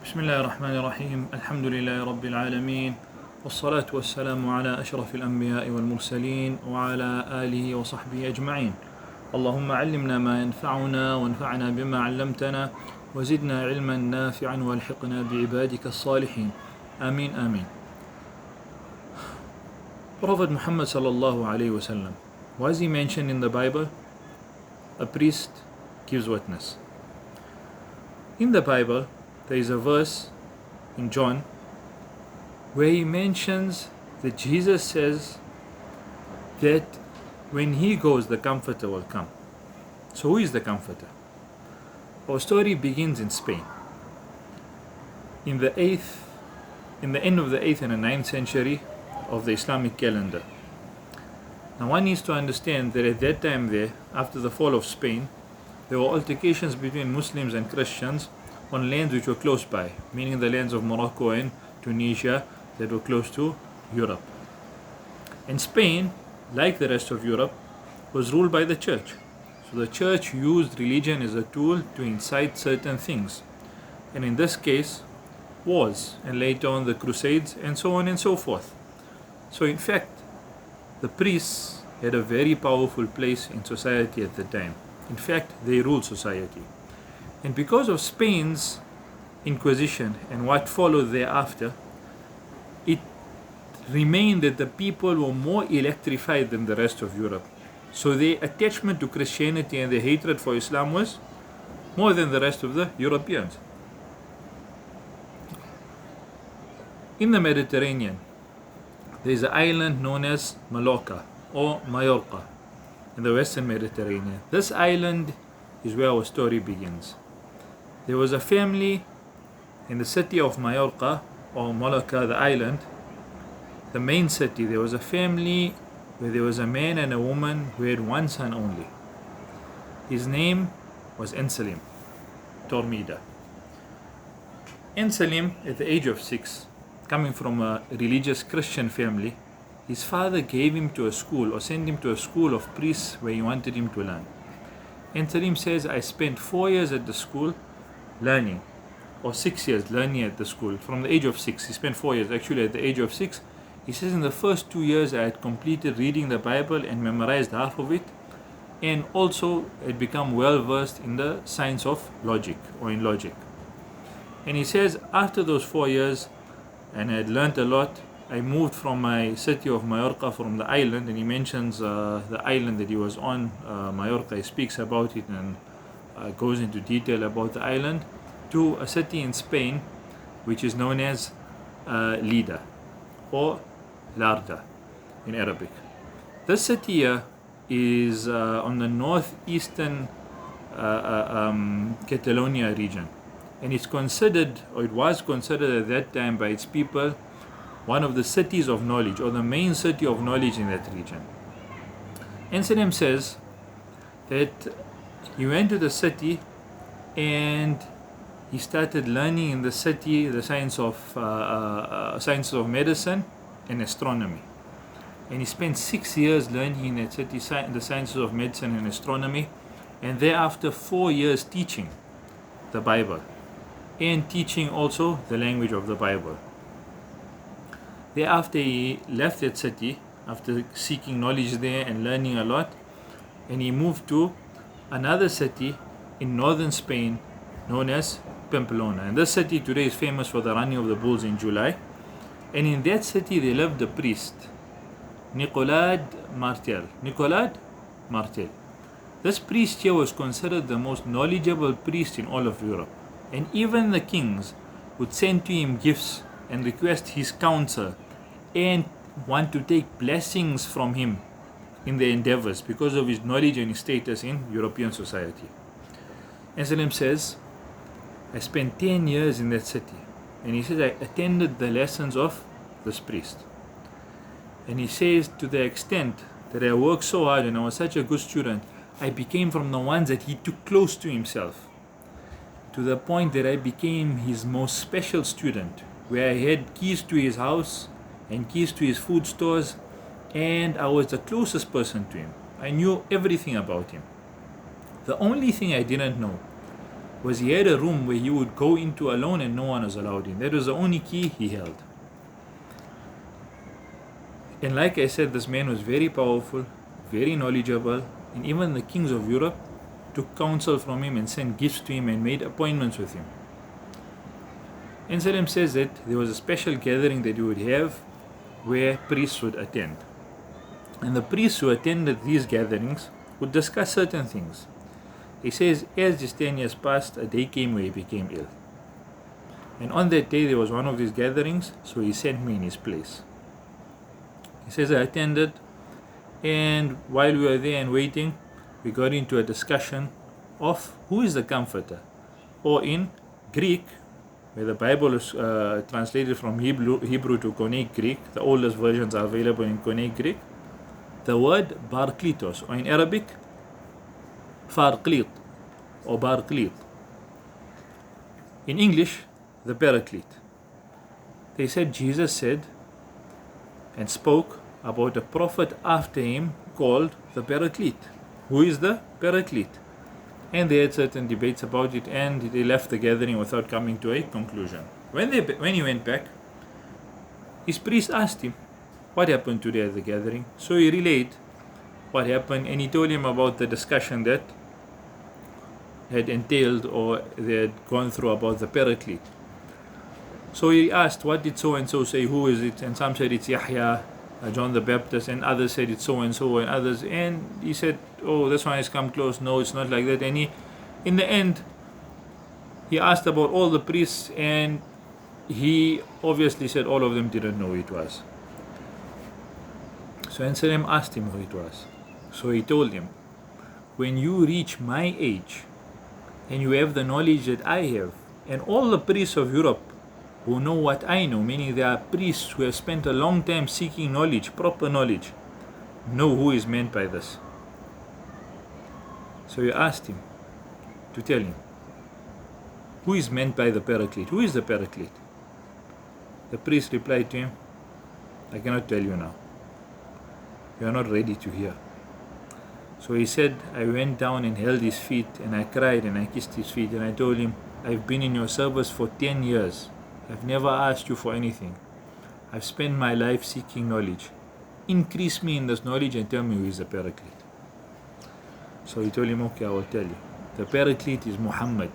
بسم الله الرحمن الرحيم. الحمد لله رب العالمين، والصلاة والسلام على أشرف الأنبياء والمرسلين وعلى آله وصحبه أجمعين. اللهم علمنا ما ينفعنا وانفعنا بما علمتنا وزدنا علما نافعا والحقنا بعبادك الصالحين. آمين آمين. Prophet Muhammad sallallahu alayhi wasallam, was he mentioned in the Bible? A priest gives witness. In the Bible, there is a verse in John where he mentions that Jesus says that when he goes, the Comforter will come. So who is the Comforter? Our story begins in Spain. In the end of the 8th and the 9th century of the Islamic calendar. Now one needs to understand that at that time there, after the fall of Spain, there were altercations between Muslims and Christians on lands which were close by, meaning the lands of Morocco and Tunisia that were close to Europe. And Spain, like the rest of Europe, was ruled by the church. So the church used religion as a tool to incite certain things. And in this case, wars, and later on the Crusades, and so on and so forth. So in fact, the priests had a very powerful place in society at the time. In fact, they ruled society. And because of Spain's Inquisition and what followed thereafter, it remained that the people were more electrified than the rest of Europe. So their attachment to Christianity and their hatred for Islam was more than the rest of the Europeans. In the Mediterranean, there is an island known as Mallorca or Majorca in the Western Mediterranean. This island is where our story begins. There was a family in the city of Majorca or Mallorca, the island, the main city. There was a family where there was a man and a woman who had one son only. His name was Encelm Turmeda. Encelm, at the age of 6, coming from a religious Christian family, his father gave him to a school or sent him to a school of priests where he wanted him to learn. Encelm says, I spent 4 years at the school learning, or 6 years learning at the school. From the age of 6, he spent 4 years actually at the age of 6. He says in the first 2 years I had completed reading the Bible and memorized half of it, and also had become well versed in the science of logic or in logic. And he says after those 4 years, and I had learnt a lot, I moved from my city of Majorca, from the island, and he mentions the island that he was on, Majorca. He speaks about it and goes into detail about the island, to a city in Spain which is known as Lida or Larda in Arabic. This city here is on the northeastern Catalonia region, and it's considered, or it was considered at that time by its people, one of the cities of knowledge, or the main city of knowledge in that region. Encelm says that he went to the city and he started learning in the city the sciences of medicine and astronomy. And he spent 6 years learning in that city the sciences of medicine and astronomy, and thereafter 4 years teaching the Bible and teaching also the language of the Bible. Thereafter he left that city after seeking knowledge there and learning a lot, and he moved to another city in northern Spain known as Pamplona. And this city today is famous for the running of the bulls in July. And in that city there lived a priest, Nicolas Martel. This priest here was considered the most knowledgeable priest in all of Europe. And even the kings would send to him gifts and request his counsel and want to take blessings from him in their endeavors because of his knowledge and his status in European society. Encelm says, I spent 10 years in that city, and he says I attended the lessons of this priest. And he says to the extent that I worked so hard and I was such a good student, I became from the ones that he took close to himself, to the point that I became his most special student, where I had keys to his house and keys to his food stores, and I was the closest person to him. I knew everything about him. The only thing I didn't know was he had a room where he would go into alone and no one was allowed in. That was the only key he held. And like I said, this man was very powerful, very knowledgeable, and even the kings of Europe took counsel from him and sent gifts to him and made appointments with him. Encelm says that there was a special gathering that he would have where priests would attend. And the priests who attended these gatherings would discuss certain things. He says, as these 10 years passed, a day came where he became ill. And on that day there was one of these gatherings, so he sent me in his place. He says, I attended, and while we were there and waiting, we got into a discussion of who is the Comforter. Or in Greek, where the Bible is translated from Hebrew to Koine Greek, the oldest versions are available in Koine Greek, the word Paracletos, or in Arabic, Farqleet or Paraclete. In English, the Paraclete. They said Jesus said and spoke about a prophet after him called the Paraclete. Who is the Paraclete? And they had certain debates about it, and they left the gathering without coming to a conclusion. When he went back, his priest asked him what happened today at the gathering. So he relayed what happened, and he told him about the discussion that had entailed or they had gone through about the Paraclete. So he asked, what did so and so say, who is it? And some said it's Yahya, John the Baptist, and others said it's so and so, and others, and he said, oh, this one has come close, no, it's not like that. And in the end, he asked about all the priests, and he obviously said all of them didn't know who it was. So Encelm asked him who it was. So he told him, when you reach my age and you have the knowledge that I have, and all the priests of Europe who know what I know, meaning they are priests who have spent a long time seeking knowledge, proper knowledge, know who is meant by this. So he asked him to tell him, who is meant by the Paraclete? Who is the Paraclete? The priest replied to him, I cannot tell you now. You are not ready to hear. So he said, I went down and held his feet, and I cried and I kissed his feet, and I told him, I've been in your service for 10 years. I've never asked you for anything. I've spent my life seeking knowledge. Increase me in this knowledge and tell me who is the Paraclete. So he told him, okay, I will tell you. The Paraclete is Muhammad.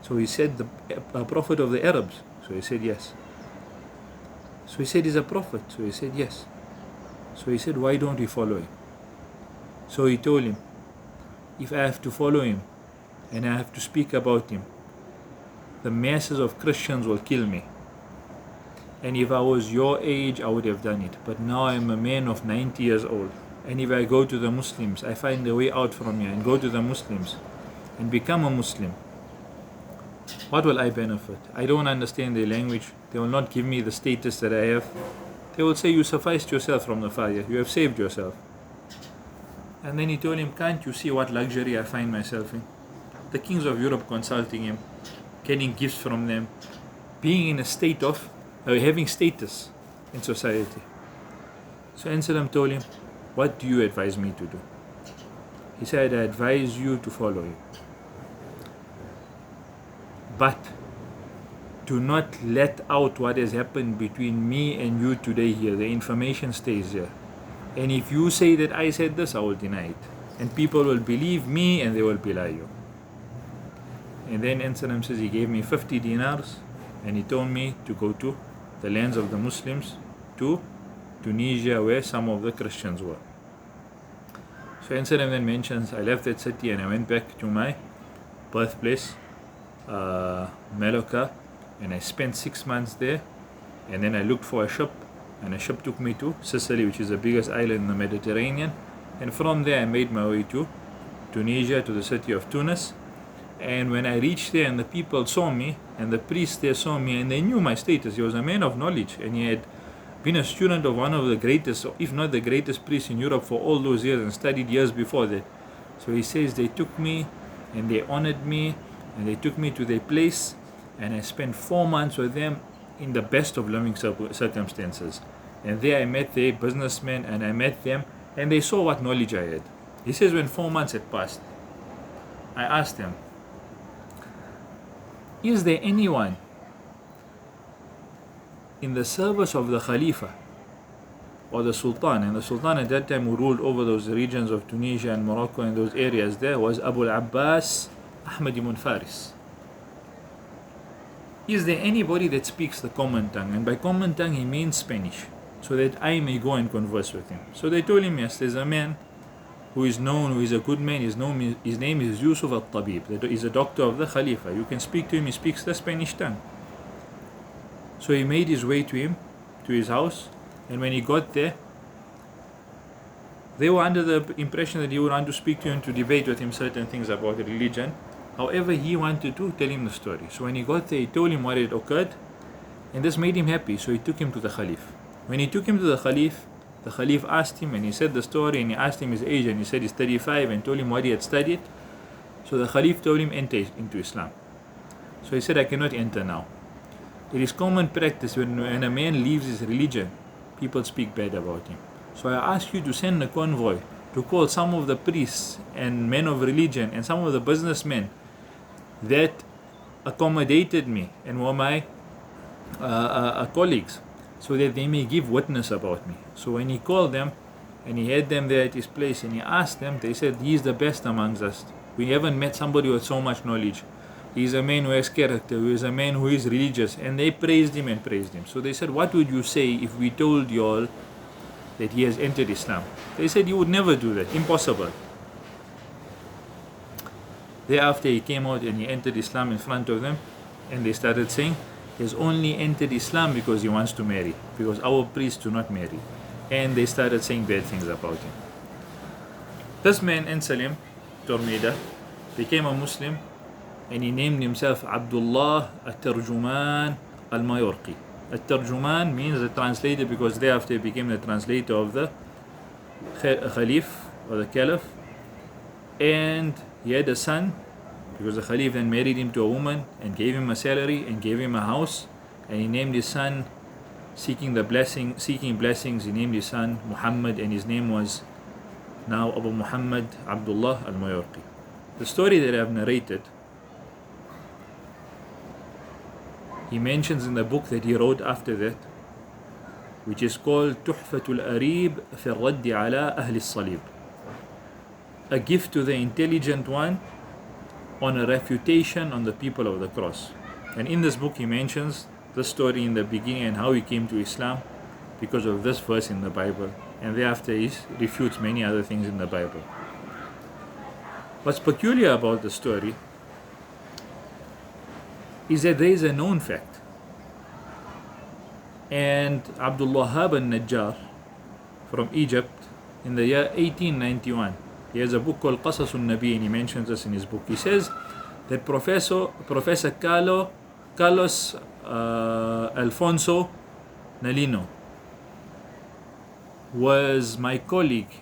So he said, the prophet of the Arabs. So he said, yes. So he said, he's a prophet. So he said, yes. So he said, why don't we follow him? So he told him, if I have to follow him and I have to speak about him, the masses of Christians will kill me. And if I was your age, I would have done it. But now I'm a man of 90 years old. And if I go to the Muslims, I find a way out from here and go to the Muslims and become a Muslim, what will I benefit? I don't understand their language. They will not give me the status that I have. They will say, you sufficed yourself from the fire. You have saved yourself. And then he told him, can't you see what luxury I find myself in? The kings of Europe consulting him, getting gifts from them, being in a state of having status in society. So Encelm told him, what do you advise me to do? He said, I advise you to follow him. But do not let out what has happened between me and you today here. The information stays here. And if you say that I said this, I will deny it. And people will believe me and they will belie you. And then Encelm says he gave me 50 dinars and he told me to go to the lands of the Muslims, to Tunisia where some of the Christians were. So Encelm then mentions, I left that city and I went back to my birthplace, Malacca, and I spent 6 months there, and then I looked for a ship, and a ship took me to Sicily, which is the biggest island in the Mediterranean, and from there I made my way to Tunisia, to the city of Tunis. And when I reached there and the people saw me, and the priests there saw me, and they knew my status, he was a man of knowledge, and he had been a student of one of the greatest, if not the greatest priest in Europe for all those years, and studied years before that. So he says they took me and they honored me and they took me to their place, and I spent 4 months with them in the best of living circumstances. And there I met their businessmen and I met them, and they saw what knowledge I had. He says when 4 months had passed, I asked them, is there anyone in the service of the Khalifa or the Sultan? And the Sultan at that time who ruled over those regions of Tunisia and Morocco and those areas there was Abu al-Abbas Ahmed ibn Faris. Is there anybody that speaks the common tongue? And by common tongue he means Spanish, so that I may go and converse with him. So they told him, yes, there's a man who is known, who is a good man. His name is Yusuf al-Tabib. He's a doctor of the Khalifa. You can speak to him, he speaks the Spanish tongue. So he made his way to him, to his house, and when he got there, they were under the impression that he would want to speak to him, to debate with him certain things about religion. However, he wanted to tell him the story. So when he got there, he told him what had occurred, and this made him happy, so he took him to the Khalif. When he took him to the Khalif asked him, and he said the story, and he asked him his age, and he said he's 35, and told him what he had studied. So the Khalif told him, enter into Islam. So he said, I cannot enter now. It is common practice when a man leaves his religion, people speak bad about him. So I ask you to send a convoy to call some of the priests and men of religion and some of the businessmen that accommodated me and were my colleagues, so that they may give witness about me. So when he called them and he had them there at his place and he asked them, they said, he is the best amongst us. We haven't met somebody with so much knowledge. He is a man who has character, who is a man who is religious. And they praised him and praised him. So they said, what would you say if we told you all that he has entered Islam? They said, you would never do that, impossible. Thereafter he came out and he entered Islam in front of them, and they started saying, he has only entered Islam because he wants to marry, because our priests do not marry. And they started saying bad things about him. This man, Encelm Turmeda, became a Muslim, and he named himself Allah الميورقي. Al-Tarjuman means the translator, because thereafter he became the translator of the Khalif or the Caliph. And he had a son, because the Khalif then married him to a woman and gave him a salary and gave him a house, and he named his son, seeking blessings, he named his son Muhammad, and his name was now Abu Muhammad Abdullah al-Muyurqi. The story that I have narrated, he mentions in the book that he wrote after that, which is called تحفة الأريب في الرد على أهل الصليب, a gift to the intelligent one on a refutation on the people of the cross. And in this book he mentions the story in the beginning and how he came to Islam because of this verse in the Bible, and thereafter he refutes many other things in the Bible. What's peculiar about the story is that there is a known fact, and Abdul Wahhab al-Najjar from Egypt in the year 1891, he has a book called Qasas al-Nabi, and he mentions this in his book. He says that Professor Carlos Alfonso Nalino was my colleague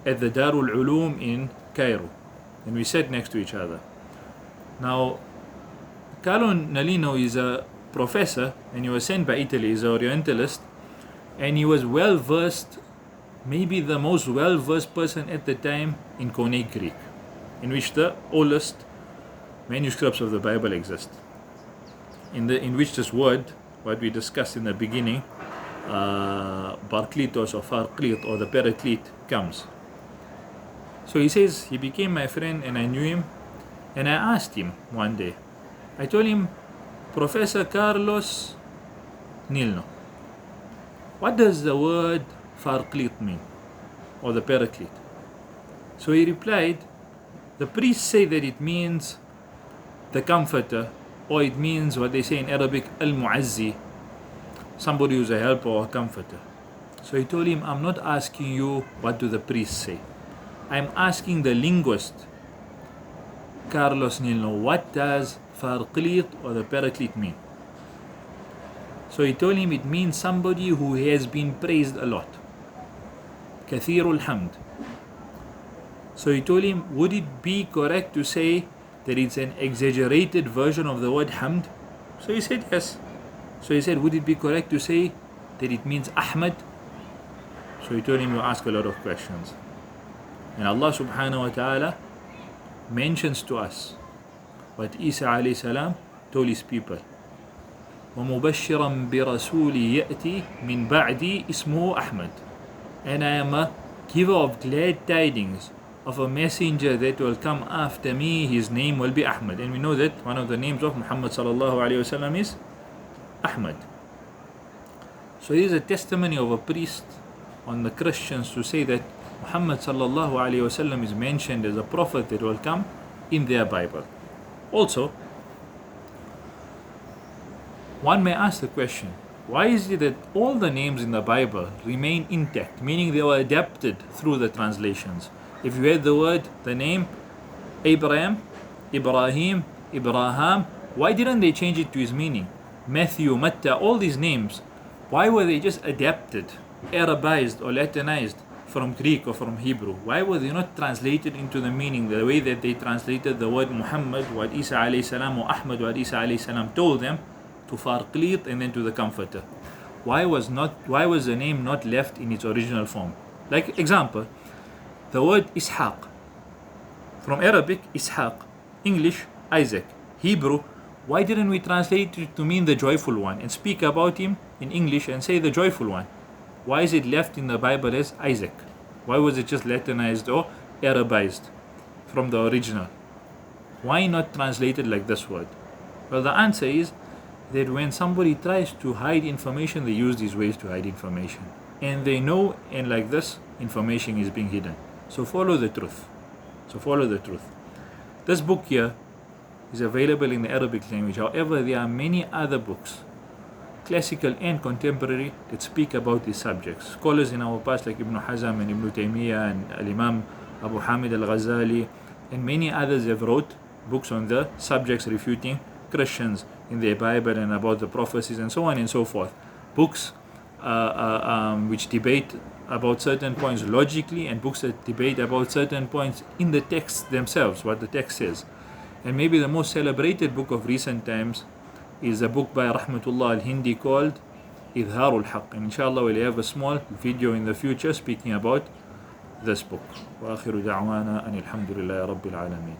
at the Darul Ulum in Cairo, and we sat next to each other. Now, Carlo Nalino is a professor, and he was sent by Italy. He's an Orientalist, and he was well versed, maybe the most well versed person at the time in Koine Greek, in which the oldest manuscripts of the Bible exist, in which this word, what we discussed in the beginning, Paracletos or Farqleet or the Paraclete, comes. So he says he became my friend, and I knew him, and I asked him one day, I told him, Professor Carlos Nilno, what does the word Farqleet mean, or the Paraclete? So he replied, the priests say that it means the comforter, or it means what they say in Arabic, al-mu'azzi, somebody who's a helper or a comforter. So he told him, I'm not asking you what do the priests say. I'm asking the linguist, Carlos Nilno, what does Farqleet or the Paraclete mean? So he told him it means somebody who has been praised a lot. Kathirul Hamd. So he told him, would it be correct to say that it's an exaggerated version of the word Hamd? So he said yes. So he said, would it be correct to say that it means Ahmed? So he told him, you ask a lot of questions. And Allah subhanahu wa ta'ala mentions to us what Isa alayhi salam told his people. وَمُبَشِّرًا بِرَسُولِ يَأْتِي مِنْ بَعْدِي اسمه أحمد. And I am a giver of glad tidings of a messenger that will come after me. His name will be Ahmad. And we know that one of the names of Muhammad sallallahu alayhi wasallam is Ahmad. So here is a testimony of a priest on the Christians to say that Muhammad sallallahu alayhi wasallam is mentioned as a prophet that will come in their Bible. Also, one may ask the question, why is it that all the names in the Bible remain intact, meaning they were adapted through the translations? If you had the name Abraham, Ibrahim, Ibrahim, why didn't they change it to his meaning? Matthew, Matta, all these names, why were they just adapted, Arabized or Latinized from Greek or from Hebrew? Why were they not translated into the meaning the way that they translated the word Muhammad, what Isa alayhi salam, or Ahmad, what Isa alayhi salam told them, to Farqleet and then to the Comforter? Why was the name not left in its original form? Like example, the word Ishaq, from Arabic Ishaq, English Isaac, Hebrew, why didn't we translate it to mean the joyful one and speak about him in English and say the joyful one? Why is it left in the Bible as Isaac? Why was it just Latinized or Arabized from the original? Why not translated like this word? Well, the answer is that when somebody tries to hide information, they use these ways to hide information. And they know, and like this, information is being hidden. So follow the truth. This book here is available in the Arabic language. However, there are many other books, classical and contemporary, that speak about these subjects. Scholars in our past like Ibn Hazm and Ibn Taymiyyah and Al-Imam Abu Hamid al-Ghazali and many others have wrote books on the subjects refuting Christians in their Bible and about the prophecies and so on and so forth. Books which debate about certain points logically, and books that debate about certain points in the text themselves, what the text says. And maybe the most celebrated book of recent times is a book by Rahmatullah al Hindi called إظهار الحق. And inshallah we'll have a small video in the future speaking about this book. وآخر دعوانا أن الحمد لله رب العالمين.